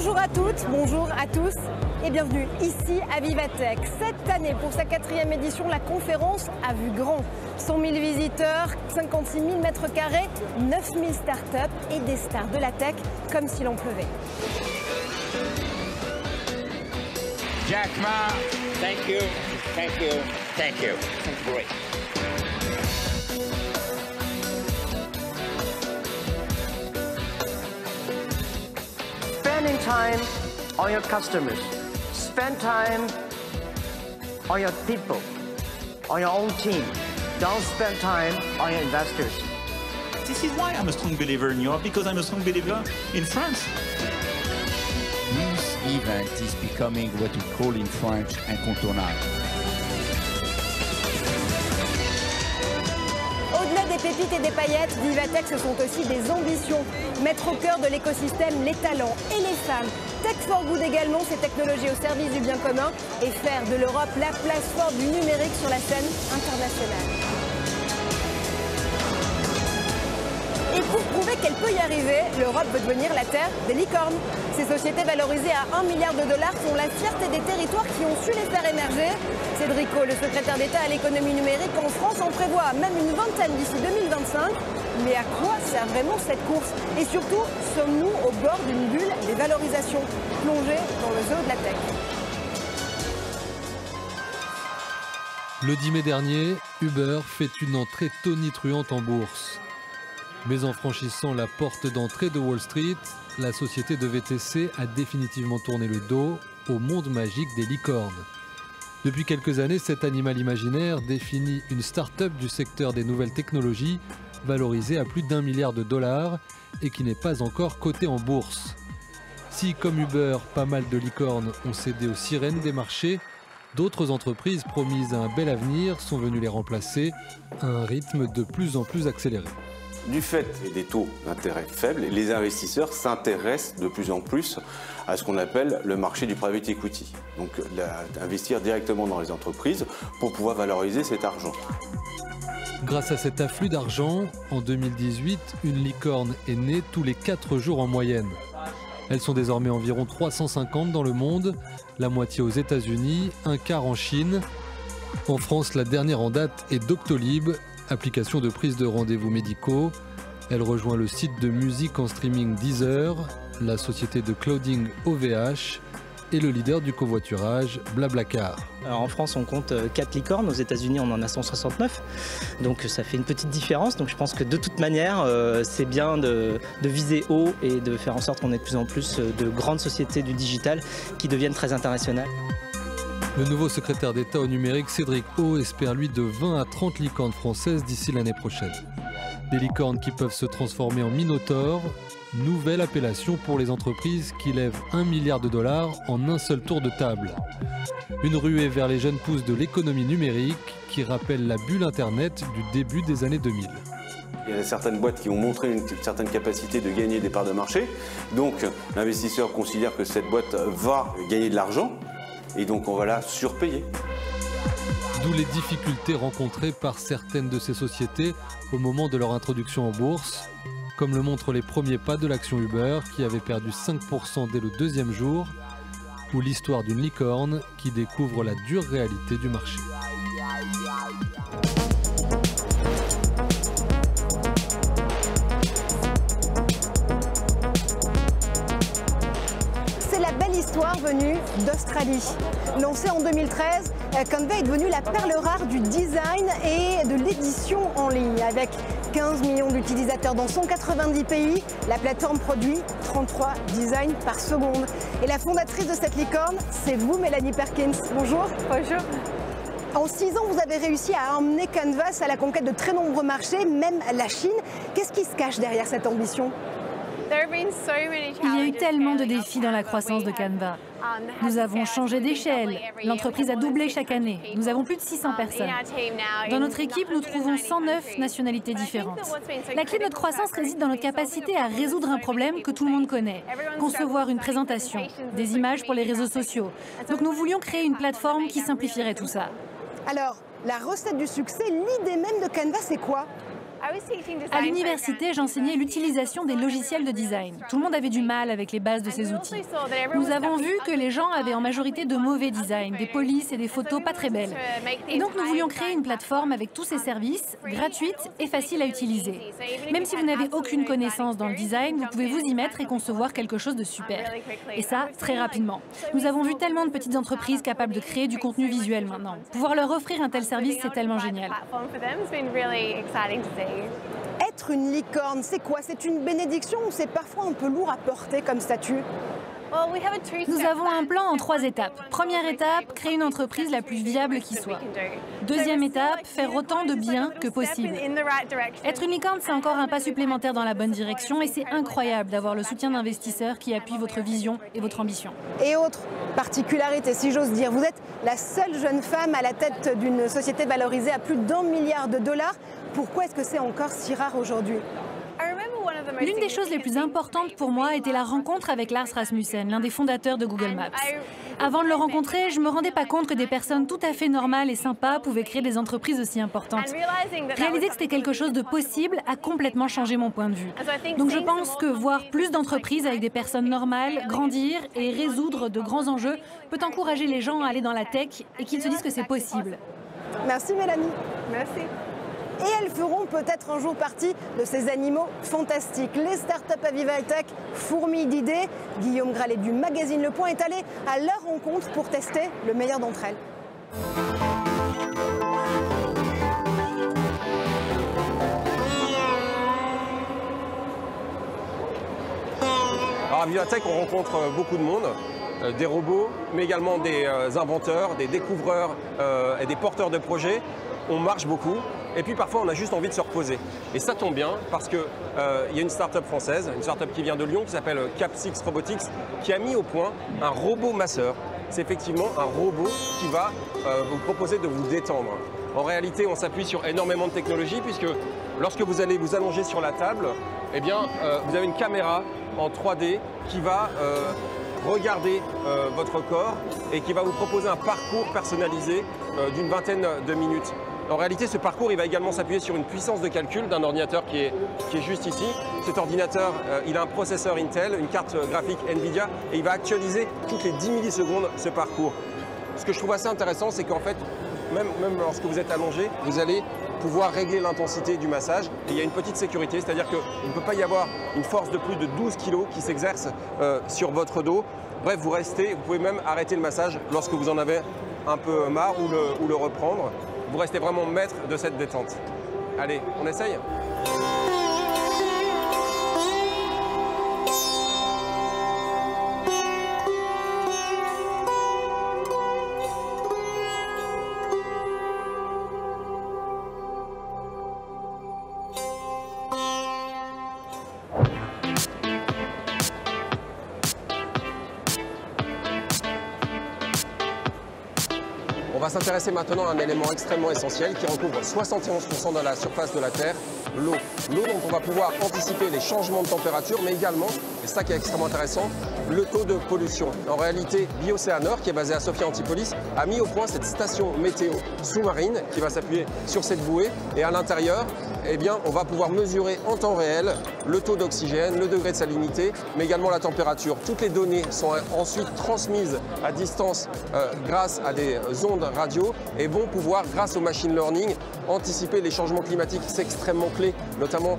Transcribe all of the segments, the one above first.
Bonjour à toutes, bonjour à tous et bienvenue ici à Vivatech. Cette année, pour sa 4e édition, la conférence a vu grand. 100 000 visiteurs, 56 000 mètres carrés, 9 000 startups et des stars de la tech comme s'il en pleuvait. Jack Ma, thank you, thank you, thank you. Great. Spending time on your customers. Spend time on your people, on your own team. Don't spend time on your investors. This is why I'm a strong believer in Europe, because I'm a strong believer in France. This event is becoming what we call in French incontournable. Au-delà des pépites et des paillettes, Vivatech, ce sont aussi des ambitions. Mettre au cœur de l'écosystème les talents et les femmes. Tech for Good également, ces technologies au service du bien commun et faire de l'Europe la place forte du numérique sur la scène internationale. Et pour prouver qu'elle peut y arriver, l'Europe veut devenir la terre des licornes. Ces sociétés valorisées à 1 milliard de dollars sont la fierté des territoires qui ont su les faire émerger. Cédric O, le secrétaire d'État à l'économie numérique en France, en prévoit même une vingtaine d'ici 2025. Mais à quoi sert vraiment cette course? Et surtout, sommes-nous au bord d'une bulle des valorisations, plongées dans le zoo de la tech? Le 10 mai dernier, Uber fait une entrée tonitruante en bourse. Mais en franchissant la porte d'entrée de Wall Street, la société de VTC a définitivement tourné le dos au monde magique des licornes. Depuis quelques années, cet animal imaginaire définit une start-up du secteur des nouvelles technologies valorisée à plus d'1 milliard de dollars et qui n'est pas encore cotée en bourse. Si, comme Uber, pas mal de licornes ont cédé aux sirènes des marchés, d'autres entreprises promises à un bel avenir sont venues les remplacer à un rythme de plus en plus accéléré. Du fait des taux d'intérêt faibles, les investisseurs s'intéressent de plus en plus à ce qu'on appelle le marché du private equity. Donc investir directement dans les entreprises pour pouvoir valoriser cet argent. Grâce à cet afflux d'argent, en 2018, une licorne est née tous les 4 jours en moyenne. Elles sont désormais environ 350 dans le monde, la moitié aux États-Unis, un quart en Chine. En France, la dernière en date est Doctolib, application de prise de rendez-vous médicaux. Elle rejoint le site de musique en streaming Deezer, la société de clouding OVH et le leader du covoiturage Blablacar. Alors en France, on compte 4 licornes. Aux États-Unis, on en a 169. Donc ça fait une petite différence. Donc je pense que de toute manière, c'est bien de viser haut et de faire en sorte qu'on ait de plus en plus de grandes sociétés du digital qui deviennent très internationales. Le nouveau secrétaire d'État au numérique, Cédric O, espère lui de 20 à 30 licornes françaises d'ici l'année prochaine. Des licornes qui peuvent se transformer en minotaures, nouvelle appellation pour les entreprises qui lèvent 1 milliard de dollars en un seul tour de table. Une ruée vers les jeunes pousses de l'économie numérique qui rappelle la bulle Internet du début des années 2000. Il y a certaines boîtes qui ont montré une certaine capacité de gagner des parts de marché. Donc l'investisseur considère que cette boîte va gagner de l'argent. Et donc on va la surpayer. D'où les difficultés rencontrées par certaines de ces sociétés au moment de leur introduction en bourse, comme le montrent les premiers pas de l'action Uber qui avait perdu 5% dès le 2e jour, ou l'histoire d'une licorne qui découvre la dure réalité du marché. Histoire venue d'Australie. Lancée en 2013, Canva est devenue la perle rare du design et de l'édition en ligne. Avec 15 millions d'utilisateurs dans 190 pays, la plateforme produit 33 designs par seconde. Et la fondatrice de cette licorne, c'est vous, Mélanie Perkins. Bonjour. Bonjour. En 6 ans, vous avez réussi à emmener Canvas à la conquête de très nombreux marchés, même la Chine. Qu'est-ce qui se cache derrière cette ambition ? Il y a eu tellement de défis dans la croissance de Canva. Nous avons changé d'échelle. L'entreprise a doublé chaque année. Nous avons plus de 600 personnes. Dans notre équipe, nous trouvons 109 nationalités différentes. La clé de notre croissance réside dans notre capacité à résoudre un problème que tout le monde connaît. Concevoir une présentation, des images pour les réseaux sociaux. Donc nous voulions créer une plateforme qui simplifierait tout ça. Alors, la recette du succès, l'idée même de Canva, c'est quoi ? À l'université, j'enseignais l'utilisation des logiciels de design. Tout le monde avait du mal avec les bases de ces outils. Nous avons vu que les gens avaient en majorité de mauvais designs, des polices et des photos pas très belles. Et donc nous voulions créer une plateforme avec tous ces services, gratuite et facile à utiliser. Même si vous n'avez aucune connaissance dans le design, vous pouvez vous y mettre et concevoir quelque chose de super. Et ça, très rapidement. Nous avons vu tellement de petites entreprises capables de créer du contenu visuel maintenant. Pouvoir leur offrir un tel service, c'est tellement génial. Être une licorne, c'est quoi? C'est une bénédiction ou c'est parfois un peu lourd à porter comme statut? Nous avons un plan en 3 étapes. Première étape, créer une entreprise la plus viable qui soit. Deuxième étape, faire autant de bien que possible. Être une licorne, c'est encore un pas supplémentaire dans la bonne direction et c'est incroyable d'avoir le soutien d'investisseurs qui appuient votre vision et votre ambition. Et autre particularité, si j'ose dire, vous êtes la seule jeune femme à la tête d'une société valorisée à plus d'1 milliard de dollars. Pourquoi est-ce que c'est encore si rare aujourd'hui? L'une des choses les plus importantes pour moi était la rencontre avec Lars Rasmussen, l'un des fondateurs de Google Maps. Avant de le rencontrer, je ne me rendais pas compte que des personnes tout à fait normales et sympas pouvaient créer des entreprises aussi importantes. Réaliser que c'était quelque chose de possible a complètement changé mon point de vue. Donc je pense que voir plus d'entreprises avec des personnes normales, grandir et résoudre de grands enjeux peut encourager les gens à aller dans la tech et qu'ils se disent que c'est possible. Merci Mélanie. Merci. Et elles feront peut-être un jour partie de ces animaux fantastiques. Les startups à Viva Tech fourmillent d'idées. Guillaume Gralet du magazine Le Point est allé à leur rencontre pour tester le meilleur d'entre elles. Alors à Viva Tech, on rencontre beaucoup de monde. Des robots, mais également des inventeurs, des découvreurs et des porteurs de projets. On marche beaucoup. Et puis parfois on a juste envie de se reposer. Et ça tombe bien parce qu'il y a une start-up française, une start-up qui vient de Lyon qui s'appelle Cap6 Robotics, qui a mis au point un robot masseur. C'est effectivement un robot qui va vous proposer de vous détendre. En réalité, on s'appuie sur énormément de technologies puisque lorsque vous allez vous allonger sur la table, eh bien, vous avez une caméra en 3D qui va regarder votre corps et qui va vous proposer un parcours personnalisé d'une vingtaine de minutes. En réalité, ce parcours il va également s'appuyer sur une puissance de calcul d'un ordinateur qui est juste ici. Cet ordinateur, il a un processeur Intel, une carte graphique Nvidia, et il va actualiser toutes les 10 millisecondes ce parcours. Ce que je trouve assez intéressant, c'est qu'en fait, même lorsque vous êtes allongé, vous allez pouvoir régler l'intensité du massage. Et il y a une petite sécurité, c'est-à-dire qu'il ne peut pas y avoir une force de plus de 12 kg qui s'exerce sur votre dos. Bref, vous pouvez même arrêter le massage lorsque vous en avez un peu marre ou le reprendre. Vous restez vraiment maître de cette détente. Allez, on essaye ? On va s'intéresser maintenant à un élément extrêmement essentiel qui recouvre 71% de la surface de la Terre, l'eau. L'eau dont on va pouvoir anticiper les changements de température, mais également, et c'est ça qui est extrêmement intéressant, le taux de pollution. En réalité, Bioceanor, qui est basé à Sophia Antipolis, a mis au point cette station météo sous-marine qui va s'appuyer sur cette bouée. Et à l'intérieur, eh bien, on va pouvoir mesurer en temps réel le taux d'oxygène, le degré de salinité, mais également la température. Toutes les données sont ensuite transmises à distance grâce à des ondes radio et vont pouvoir, grâce au machine learning, anticiper les changements climatiques. C'est extrêmement clé, notamment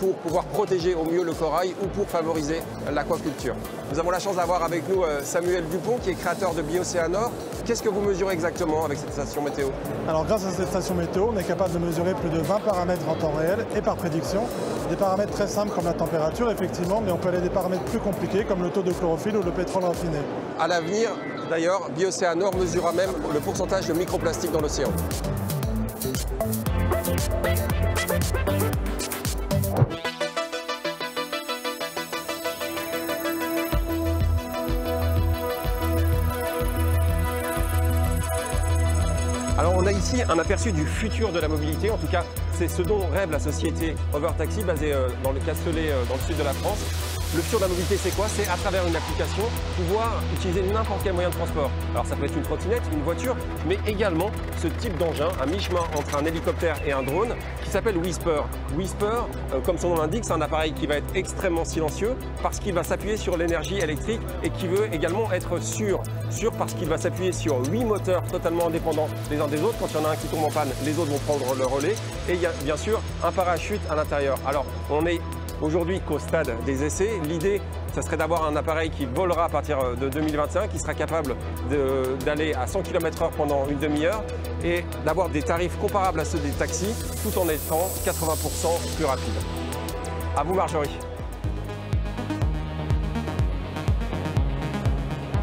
pour pouvoir protéger au mieux le corail ou pour favoriser l'aquaculture. Nous avons la chance d'avoir avec nous Samuel Dupont, qui est créateur de Bioceanor. Qu'est-ce que vous mesurez exactement avec cette station météo? Alors grâce à cette station météo, on est capable de mesurer plus de 20 paramètres en temps réel et par prédiction. Des paramètres très simples comme la température, effectivement, mais on peut aller à des paramètres plus compliqués comme le taux de chlorophylle ou le pétrole raffiné. À l'avenir, d'ailleurs, Bioceanor mesurera même le pourcentage de microplastique dans l'océan. Alors on a ici un aperçu du futur de la mobilité, en tout cas c'est ce dont rêve la société Overtaxi basée dans le Castellet, dans le sud de la France. Le futur de la mobilité, c'est quoi? C'est à travers une application, pouvoir utiliser n'importe quel moyen de transport. Alors ça peut être une trottinette, une voiture, mais également ce type d'engin, à mi-chemin entre un hélicoptère et un drone, qui s'appelle Whisper. Whisper, comme son nom l'indique, c'est un appareil qui va être extrêmement silencieux parce qu'il va s'appuyer sur l'énergie électrique et qui veut également être sûr. Sûr parce qu'il va s'appuyer sur 8 moteurs totalement indépendants les uns des autres. Quand il y en a un qui tombe en panne, les autres vont prendre le relais. Et il y a bien sûr un parachute à l'intérieur. Alors, on est aujourd'hui qu'au stade des essais. L'idée, ça serait d'avoir un appareil qui volera à partir de 2021, qui sera capable d'aller à 100 km/h pendant une demi-heure et d'avoir des tarifs comparables à ceux des taxis, tout en étant 80% plus rapide. À vous, Marjorie.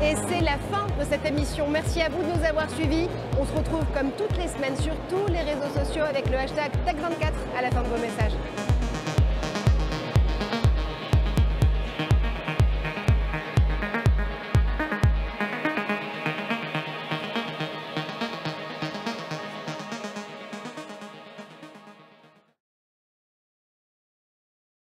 Et c'est la fin de cette émission. Merci à vous de nous avoir suivis. On se retrouve comme toutes les semaines sur tous les réseaux sociaux avec le hashtag Tech24 à la fin de vos messages.